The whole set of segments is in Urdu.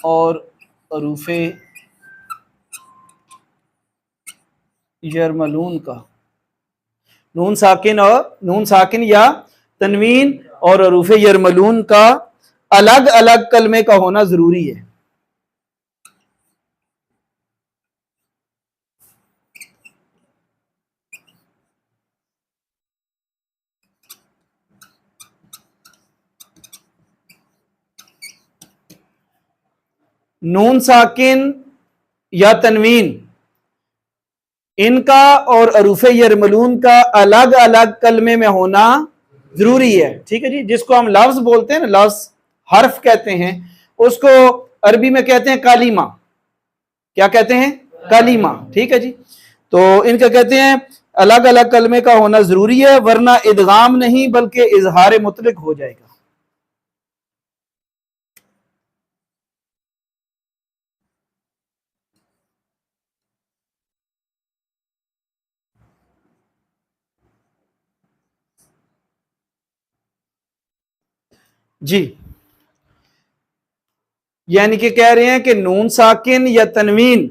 اور حروف یرملون کا، نون ساکن یا تنوین اور حروف یرملون کا الگ الگ کلمے کا ہونا ضروری ہے۔ نون ساکن یا تنوین ان کا اور حروف یرملون کا الگ الگ کلمے میں ہونا ضروری ہے، ٹھیک ہے جی۔ جس کو ہم لفظ بولتے ہیں نا، لفظ حرف کہتے ہیں، اس کو عربی میں کہتے ہیں کالیمہ۔ کیا کہتے ہیں؟ کالیمہ، ٹھیک ہے جی۔ تو ان کا کہتے ہیں الگ الگ کلمے کا ہونا ضروری ہے، ورنہ ادغام نہیں بلکہ اظہار مطلق ہو جائے گا۔ جی، یعنی کہ کہہ رہے ہیں کہ نون ساکن یا تنوین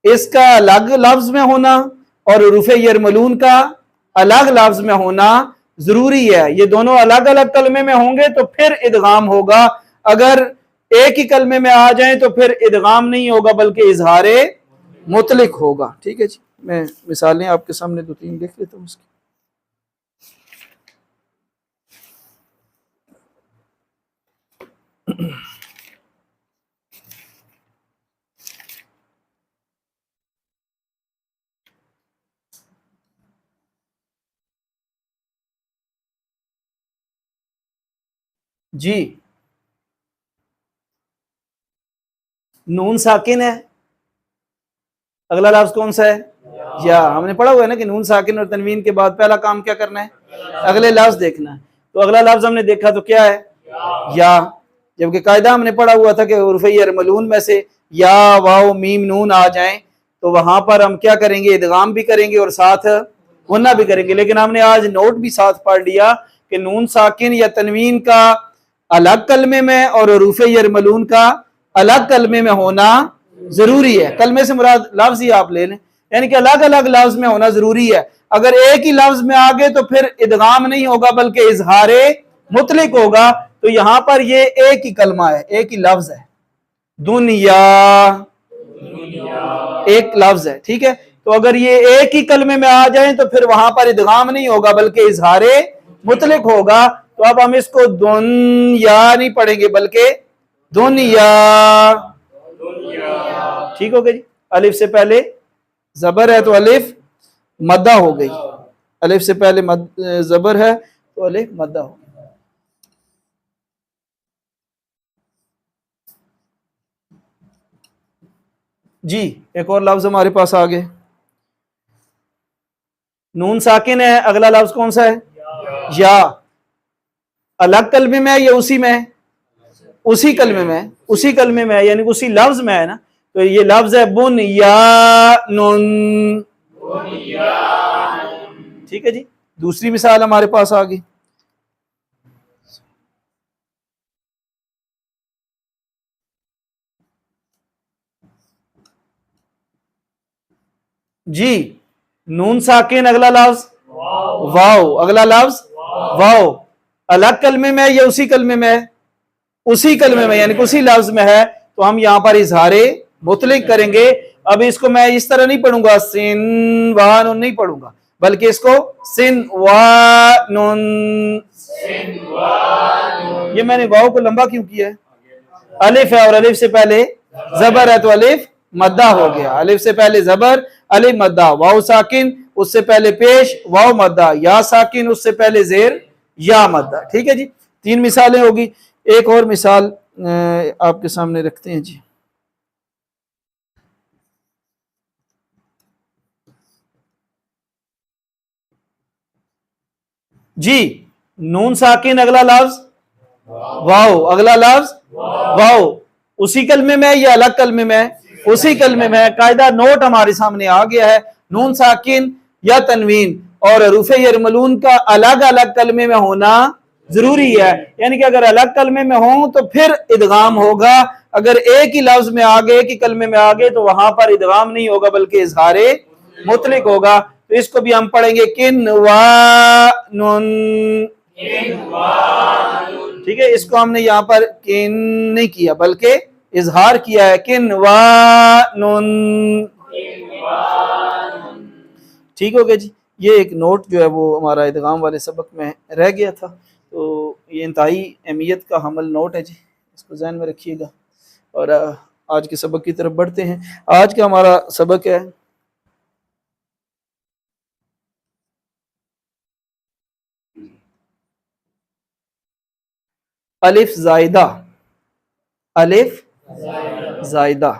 اس کا الگ لفظ میں ہونا اور حروف یرملون کا الگ لفظ میں ہونا ضروری ہے۔ یہ دونوں الگ الگ کلمے میں ہوں گے تو پھر ادغام ہوگا، اگر ایک ہی کلمے میں آ جائیں تو پھر ادغام نہیں ہوگا بلکہ اظہار مطلق ہوگا، ٹھیک ہے جی۔ میں مثالیں آپ کے سامنے دو تین لکھ لیتا ہوں اس کی۔ جی، نون ساکن ہے، اگلا لفظ کون سا ہے؟ یا۔ ہم نے پڑھا ہوا ہے نا کہ نون ساکن اور تنوین کے بعد پہلا کام کیا کرنا ہے؟ اگلے لفظ دیکھنا ہے۔ تو اگلا لفظ ہم نے دیکھا تو کیا ہے؟ یا۔ جبکہ قاعدہ ہم نے پڑھا ہوا تھا کہ حروف یرملون میں سے یا، واو، میم، نون آ جائیں تو وہاں پر ہم کیا کریں گے؟ ادغام بھی کریں گے اور ساتھ غنہ بھی کریں گے۔ لیکن ہم نے آج نوٹ بھی ساتھ پڑھ لیا کہ نون ساکن یا تنوین کا الگ کلمے میں اور حروف یرملون کا الگ کلمے میں ہونا ضروری ہے۔ کلمے سے مراد لفظ ہی آپ لے لیں، یعنی کہ الگ الگ لفظ میں ہونا ضروری ہے۔ اگر ایک ہی لفظ میں آگے تو پھر ادغام نہیں ہوگا بلکہ اظہار مطلق ہوگا۔ تو یہاں پر یہ ایک ہی کلمہ ہے، ایک ہی لفظ ہے، دنیا، ایک لفظ ہے، ٹھیک ہے۔ تو اگر یہ ایک ہی کلمے میں آ جائیں تو پھر وہاں پر ادغام نہیں ہوگا بلکہ اظہار مطلق ہوگا۔ تو اب ہم اس کو دنیا نہیں پڑھیں گے بلکہ دنیا، ٹھیک ہو گیا جی۔ الف سے پہلے زبر ہے تو الف مدہ ہو گئی، الف سے پہلے زبر ہے تو الف مدہ ہو گئی۔ جی، ایک اور لفظ ہمارے پاس آگے، نون ساکن ہے، اگلا لفظ کون سا ہے؟ یا۔ الگ کلمے میں ہے یا اسی میں؟ اسی کلمے میں، اسی کلمے میں ہے، یعنی اسی لفظ میں ہے نا۔ تو یہ لفظ ہے بنیانن، ٹھیک ہے جی۔ دوسری مثال ہمارے پاس آگئی، جی، نون ساکن اگلا لفظ واو، اگلا لفظ واو، الگ کلمے میں یا اسی کلمے میں؟ اسی کلمے میں، یعنی کہ اسی لفظ میں ہے، تو ہم یہاں پر اظہار مطلق کریں گے۔ اب اس کو میں اس طرح نہیں پڑھوں گا، سن وانن نہیں پڑھوں گا، بلکہ اس کو سن وانن۔ یہ میں نے واو کو لمبا کیوں کیا ہے؟ الف ہے اور الف سے پہلے زبر ہے تو الف مدہ ہو گیا، الف سے پہلے زبر، الف مدہ، واو ساکن اس سے پہلے پیش، واو مدہ، یا ساکن اس سے پہلے زیر، یا مدہ، ٹھیک ہے جی۔ تین مثالیں ہوگی، ایک اور مثال آپ کے سامنے رکھتے ہیں جی۔ جی، نون ساکن اگلا لفظ واو، اگلا لفظ واو، اسی کلمے میں یا الگ کلمے میں؟ اسی کلمے میں۔ قاعدہ نوٹ ہمارے سامنے آ گیا ہے، نون ساکن یا تنوین اور حروف یرملون کا الگ الگ کلمے میں ہونا ضروری ہے، یعنی کہ اگر الگ کلمے میں ہوں تو پھر ادغام ہوگا، اگر ایک ہی لفظ میں آگے، ایک ہی کلمے میں آگے تو وہاں پر ادغام نہیں ہوگا بلکہ اظہار مطلق ہوگا۔ تو اس کو بھی ہم پڑھیں گے کنوانن، ٹھیک ہے، اس کو ہم نے یہاں پر کن نہیں کیا بلکہ اظہار کیا ہے، کنوانن، ٹھیک ہو گیا جی۔ یہ ایک نوٹ جو ہے وہ ہمارا ادغام والے سبق میں رہ گیا تھا، تو یہ انتہائی اہمیت کا حامل نوٹ ہے جی، اس کو ذہن میں رکھیے گا۔ اور آج کے سبق کی طرف بڑھتے ہیں۔ آج کا ہمارا سبق ہے الف زائدہ، الف زائدہ۔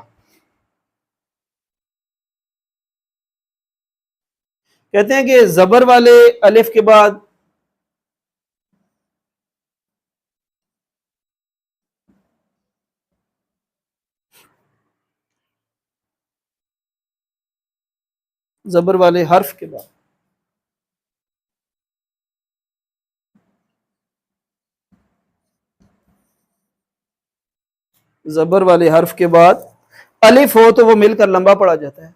کہتے ہیں کہ زبر والے الف کے بعد زبر والے حرف کے بعد زبر والے حرف کے بعد الف ہو تو وہ مل کر لمبا پڑا جاتا ہے۔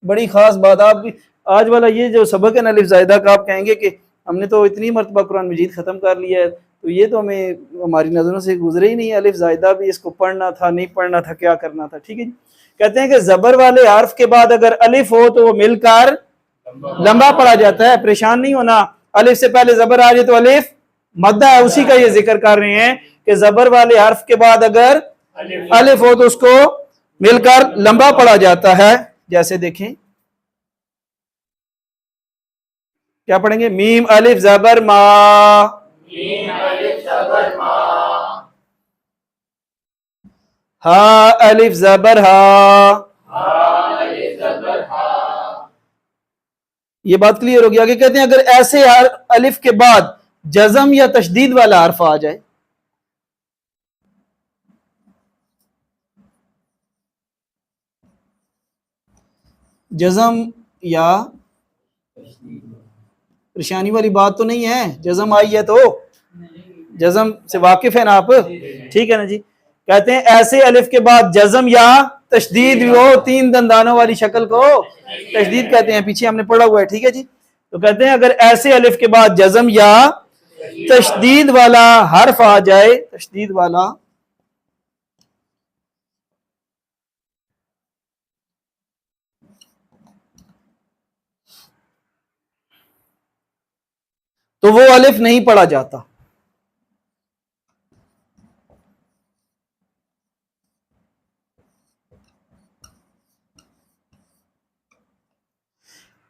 بڑی خاص بات، آپ بھی آج والا یہ جو سبق ہے نا الف زائدہ کا، آپ کہیں گے کہ ہم نے تو اتنی مرتبہ قرآن مجید ختم کر لیا ہے، تو یہ تو ہمیں ہماری نظروں سے گزرے ہی نہیں، الف زائدہ بھی اس کو پڑھنا تھا نہیں پڑھنا تھا، کیا کرنا تھا، ٹھیک ہے جی۔ کہتے ہیں کہ زبر والے حرف کے بعد اگر الف ہو تو وہ مل کر لمبا پڑا جاتا ہے، پریشان نہیں ہونا، الف سے پہلے زبر آ جائے تو الف مدہ ہے، اسی کا یہ ذکر کر رہے ہیں کہ زبر والے حرف کے بعد اگر الف ہو تو اس کو مل کر لمبا پڑا جاتا ہے۔ جیسے دیکھیں کیا پڑھیں گے، میم الف زبر ما، ہا الف زبر ہا، یہ بات کلیئر ہو گیا کہ کہتے ہیں اگر ایسے الف کے بعد جزم یا تشدید والا حرف آ جائے، جزم یا پریشانی والی بات تو نہیں ہے، جزم آئی ہے تو جزم سے واقف ہیں نا آپ، ٹھیک ہے نا جی۔ کہتے ہیں ایسے الف کے بعد جزم یا تشدید ہو، تین دندانوں والی شکل کو تشدید کہتے ہیں، پیچھے ہم نے پڑھا ہوا ہے، ٹھیک ہے جی۔ تو کہتے ہیں اگر ایسے الف کے بعد جزم یا تشدید والا حرف آ جائے، تشدید والا، تو وہ الف نہیں پڑھا جاتا۔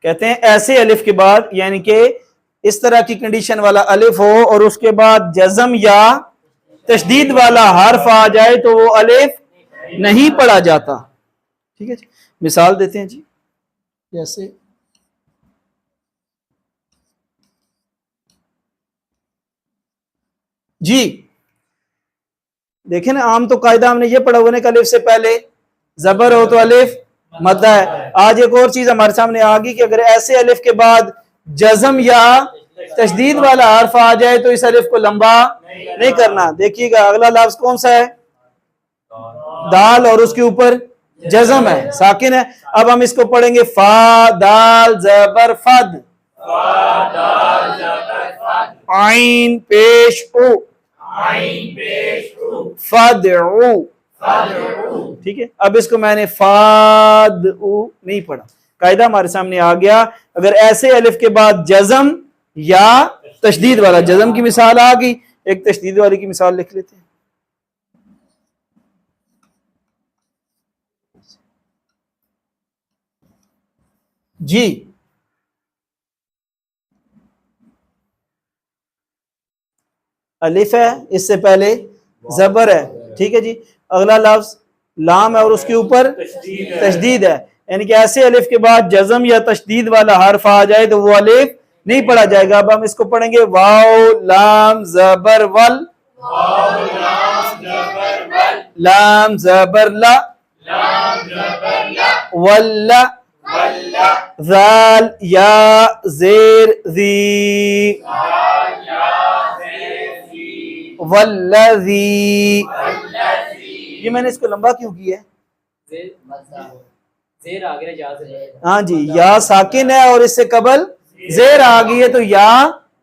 کہتے ہیں ایسے الف کے بعد، یعنی کہ اس طرح کی کنڈیشن والا الف ہو اور اس کے بعد جزم یا تشدید والا حرف آ جائے تو وہ الف نہیں پڑھا جاتا، ٹھیک ہے جی۔ مثال دیتے ہیں جی، جیسے جی دیکھیں نا، عام تو قاعدہ ہم نے یہ پڑھا ہوا ہے کہ الف سے پہلے زبر ہو تو الف مدہ ہے۔ آج ایک اور چیز ہمارے سامنے آ گئی کہ اگر ایسے الف کے بعد جزم یا تشدید والا حرف آ جائے تو اس الف کو لمبا نہیں کرنا۔ دیکھیے گا اگلا لفظ کون سا ہے، دال، اور اس کے اوپر جزم ہے، ساکن ہے۔ اب ہم اس کو پڑھیں گے فا دال زبر فد، عین پیش او، فدعو، ٹھیک ہے۔ اب اس کو میں نے فادعو نہیں پڑھا، قاعدہ ہمارے سامنے آ گیا۔ اگر ایسے الف کے بعد جزم یا تشدید والا، جزم کی مثال آ گئی، ایک تشدید والی کی مثال لکھ لیتے ہیں جی۔ الف ہے، اس سے پہلے زبر ہے، ٹھیک ہے جی۔ اگلا لفظ لام ہے اور اس کے اوپر تشدید ہے، یعنی کہ ایسے الف کے بعد جزم یا تشدید والا حرف آ جائے تو وہ الف نہیں پڑھا جائے گا۔ اب ہم اس کو پڑھیں گے واو لام زبر ول، لام زبر لا ولا ذال یا زیر ذی والذی. یہ میں نے اس کو لمبا کیوں کیا ہے؟ ہاں جی، یا ساکن ہے اور اس سے قبل زیر آ گئی ہے تو یا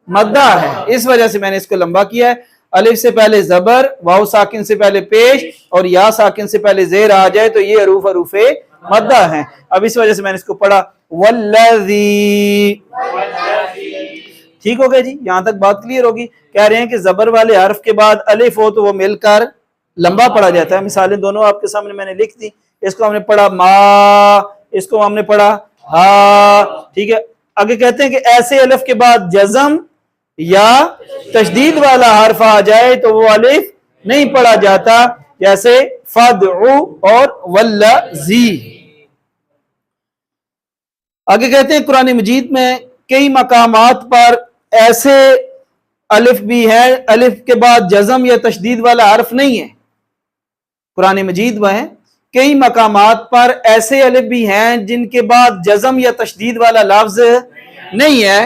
مدہ ہے، اس وجہ سے میں نے اس کو لمبا کیا ہے. الف سے پہلے زبر، واو ساکن سے پہلے پیش اور یا ساکن سے پہلے زیر آ جائے تو یہ حروف مدہ ہیں. اب اس وجہ سے میں نے اس کو پڑھا والذی. ٹھیک ہو گیا جی، یہاں تک بات کلیئر ہوگی. کہہ رہے ہیں کہ زبر والے حرف کے بعد الف ہو تو وہ مل کر لمبا پڑھا جاتا ہے. مثالیں دونوں آپ کے سامنے میں نے لکھ دی. اس کو ہم نے پڑھا ما، اس کو ہم نے پڑھا ہا. ٹھیک ہے، آگے کہتے ہیں کہ ایسے الف کے بعد جزم یا تشدید والا حرف آ جائے تو وہ الف نہیں پڑھا جاتا، جیسے فدعو اور والذی. آگے کہتے ہیں قرآن مجید میں کئی مقامات پر ایسے الف بھی ہے، الف کے بعد جزم یا تشدید والا حرف نہیں ہے. قرآن مجید میں کئی مقامات پر ایسے الف بھی ہیں جن کے بعد جزم یا تشدید والا لفظ نہیں ہے،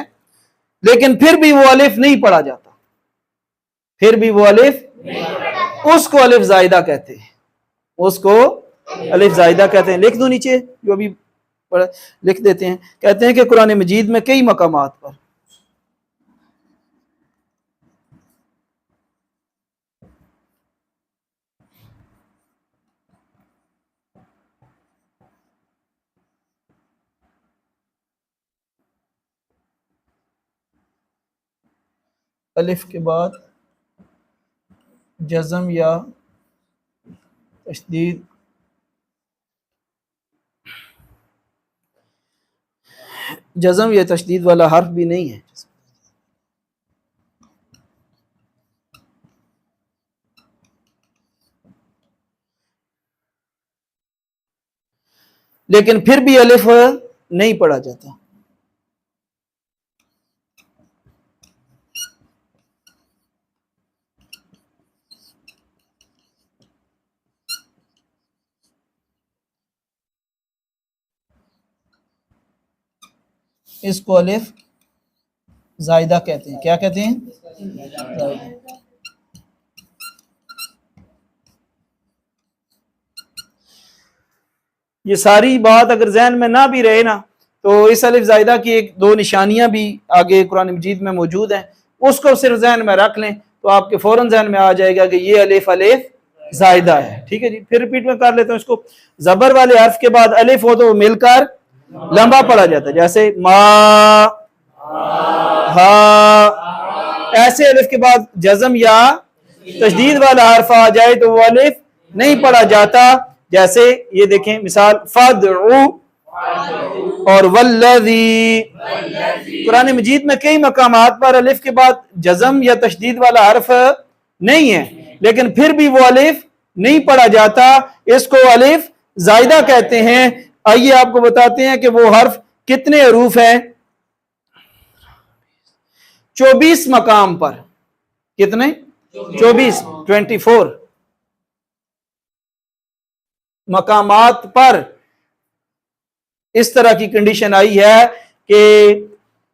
لیکن پھر بھی وہ الف نہیں پڑھا جاتا. پھر بھی وہ الف، اس کو الف زائدہ کہتے ہیں. اس کو الف زائدہ کہتے ہیں. لکھ دو نیچے جو بھی لکھ دیتے ہیں. کہتے ہیں کہ قرآن مجید میں کئی مقامات پر الف کے بعد جزم یا تشدید والا حرف بھی نہیں ہے. لیکن پھر بھی الف نہیں پڑھا جاتا. اس کو الف زائدہ کہتے ہیں. کیا کہتے ہیں؟ زائدہ. یہ ساری بات اگر ذہن میں نہ بھی رہے نا تو اس الف زائدہ کی ایک دو نشانیاں بھی آگے قرآن مجید میں موجود ہیں، اس کو صرف ذہن میں رکھ لیں تو آپ کے فوراً ذہن میں آ جائے گا کہ یہ الف زائدہ ہے. ٹھیک ہے جی، پھر ریپیٹ میں کر لیتا ہوں اس کو. زبر والے حرف کے بعد الف ہو تو وہ مل کر لمبا پڑا جاتا ہے، جیسے ما، ہا. ایسے الف کے بعد جزم یا تشدید والا حرف آ جائے تو وہ الف نہیں پڑھا جاتا، جیسے یہ دیکھیں مثال فدعو اور والذی. قرآن مجید میں کئی مقامات پر الف کے بعد جزم یا تشدید والا حرف نہیں ہے، لیکن پھر بھی وہ الف نہیں پڑھا جاتا. اس کو الف زائدہ کہتے ہیں. آئیے آپ کو بتاتے ہیں کہ وہ حرف کتنے حروف ہیں. 24 مقام پر. کتنے؟ 24 مقامات پر اس طرح کی کنڈیشن آئی ہے کہ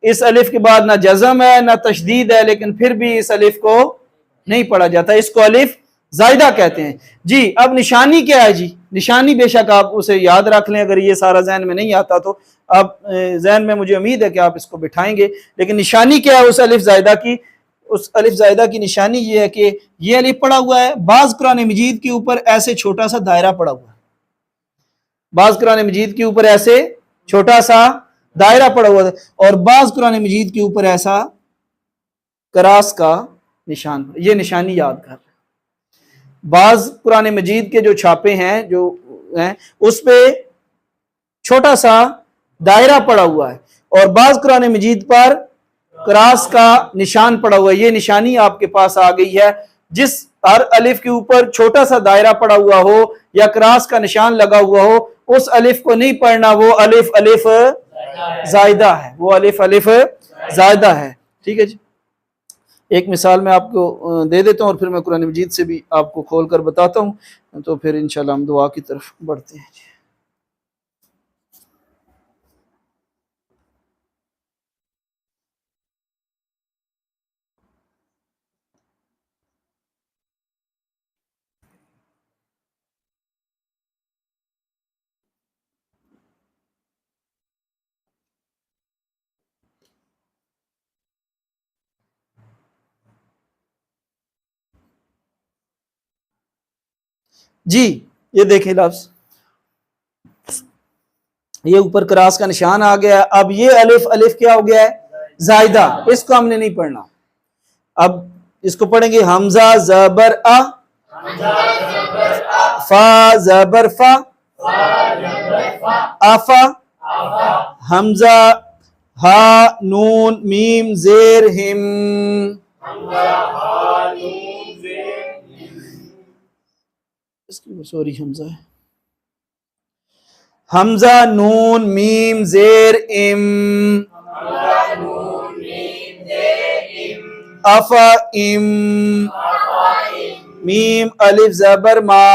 اس الف کے بعد نہ جزم ہے نہ تشدید ہے، لیکن پھر بھی اس الف کو نہیں پڑھا جاتا. اس کو الف زائدہ کہتے ہیں. جی اب نشانی کیا ہے جی؟ نشانی بے شک آپ اسے یاد رکھ لیں، اگر یہ سارا ذہن میں نہیں آتا تو اب ذہن میں مجھے امید ہے کہ آپ اس کو بٹھائیں گے. لیکن نشانی کیا ہے اس الف زائدہ کی؟ اس الف زائدہ کی نشانی یہ ہے کہ یہ الف پڑا ہوا ہے، بعض قرآن مجید کے اوپر ایسے چھوٹا سا دائرہ پڑا ہوا ہے، بعض قرآن مجید کے اوپر ایسے چھوٹا سا دائرہ پڑا ہوا ہے، اور بعض قرآن مجید کے اوپر ایسا کراس کا نشان. یہ نشانی یاد کر. بعض قرآن مجید کے جو چھاپے ہیں جو ہیں اس پہ چھوٹا سا دائرہ پڑا ہوا ہے، اور بعض قرآن مجید پر کراس کا نشان پڑا ہوا ہے. یہ نشانی آپ کے پاس آ گئی ہے. جس ہر الف کے اوپر چھوٹا سا دائرہ پڑا ہوا ہو یا کراس کا نشان لگا ہوا ہو اس الف کو نہیں پڑھنا، وہ الف زائدہ ہے. وہ الف زائدہ ہے. ٹھیک ہے جی. ایک مثال میں آپ کو دے دیتا ہوں اور پھر میں قرآن مجید سے بھی آپ کو کھول کر بتاتا ہوں، تو پھر انشاءاللہ ہم دعا کی طرف بڑھتے ہیں۔ جی یہ دیکھیں لفظ، یہ اوپر کراس کا نشان آ گیا ہے۔ اب یہ الف، الف کیا ہو گیا ہے؟ زائدہ، اس کو ہم نے نہیں پڑھنا۔ اب اس کو پڑھیں گے حمزہ زبر ا، فا زبر فا، افا، حمزہ ہا نون میم زیر ہم، اس کی سوری حمزہ ہے، حمزہ نون میم زیر ام، افا ام، میم الف زبر ما،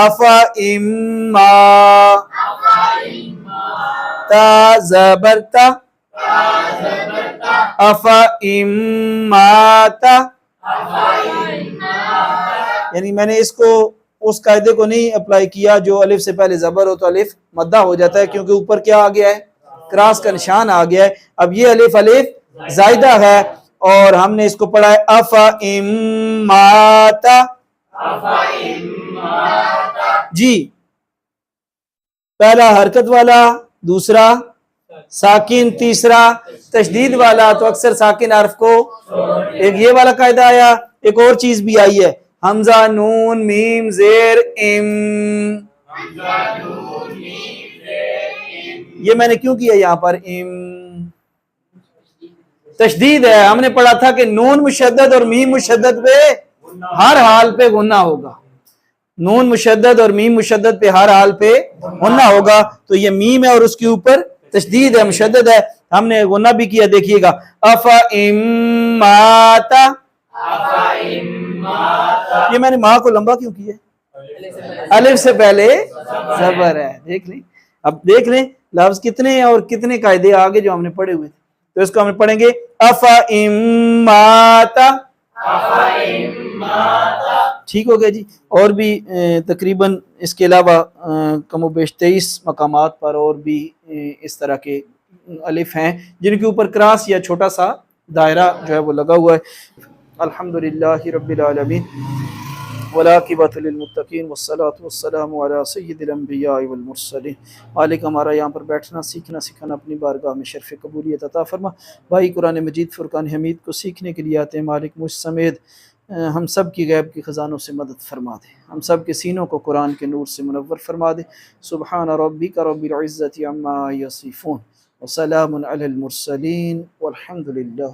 افا ام ما، تا زبر تا، افا ام ما تا، یعنی میں نے اس کو اس قاعدے کو نہیں اپلائی کیا جو الف سے پہلے زبر ہو تو الف مدہ ہو جاتا ہے، کیونکہ اوپر کیا آ گیا ہے؟ کراس کا نشان آ گیا ہے۔ اب یہ الف الف زائدہ ہے اور ہم نے اس کو پڑھا ہے افا ام ماتا، جی پہلا حرکت والا، دوسرا ساکن، تیسرا تشدید والا، تو اکثر ساکن حرف کو ایک یہ والا قاعدہ آیا۔ ایک اور چیز بھی آئی ہے، حمزہ نون میم زیر ام، یہ میں نے کیوں کیا یہاں پر ام؟ تشدید ہے، ہم نے پڑھا تھا کہ نون مشدد اور میم مشدد پہ ہر حال پہ غنہ ہوگا، نون مشدد اور میم مشدد پہ ہر حال پہ غنہ ہوگا، تو یہ میم ہے اور اس کے اوپر تشدید ہے، مشدد ہے، ہم نے غنہ بھی کیا، دیکھیے گا افا ام ماتا، یہ میں نے ماں کو لمبا کیوں کیا؟ الف سے پہلے زبر ہے، دیکھ لیں۔ اب دیکھ لیں لفظ کتنے اور کتنے قاعدے آگے جو ہم نے پڑھے ہوئے تھے، تو اس کو ہم پڑھیں گے افا ام ماتا، ٹھیک ہو گیا جی۔ اور بھی تقریباً اس کے علاوہ کم و بیش 23 مقامات پر اور بھی اس طرح کے الف ہیں جن کے اوپر کراس یا چھوٹا سا دائرہ جو ہے وہ لگا ہوا ہے۔ الحمدللہ رب العالمین والعاقبۃ للمتقین والصلاۃ والسلام علی سید الانبیاء والمرسلین۔ مالک ہمارا یہاں پر بیٹھنا سیکھنا سکھانا اپنی بارگاہ میں شرف قبولیت عطا فرما۔ بھائی قرآن مجید فرقان حمید کو سیکھنے کے لیے آتے ہیں، مالک مجھ سمیت ہم سب کی غیب کی خزانوں سے مدد فرما دے، ہم سب کے سینوں کو قرآن کے نور سے منور فرما دے۔ سبحان ربک رب العزۃ عما یصفون وسلام علی المرسلین والحمد للہ۔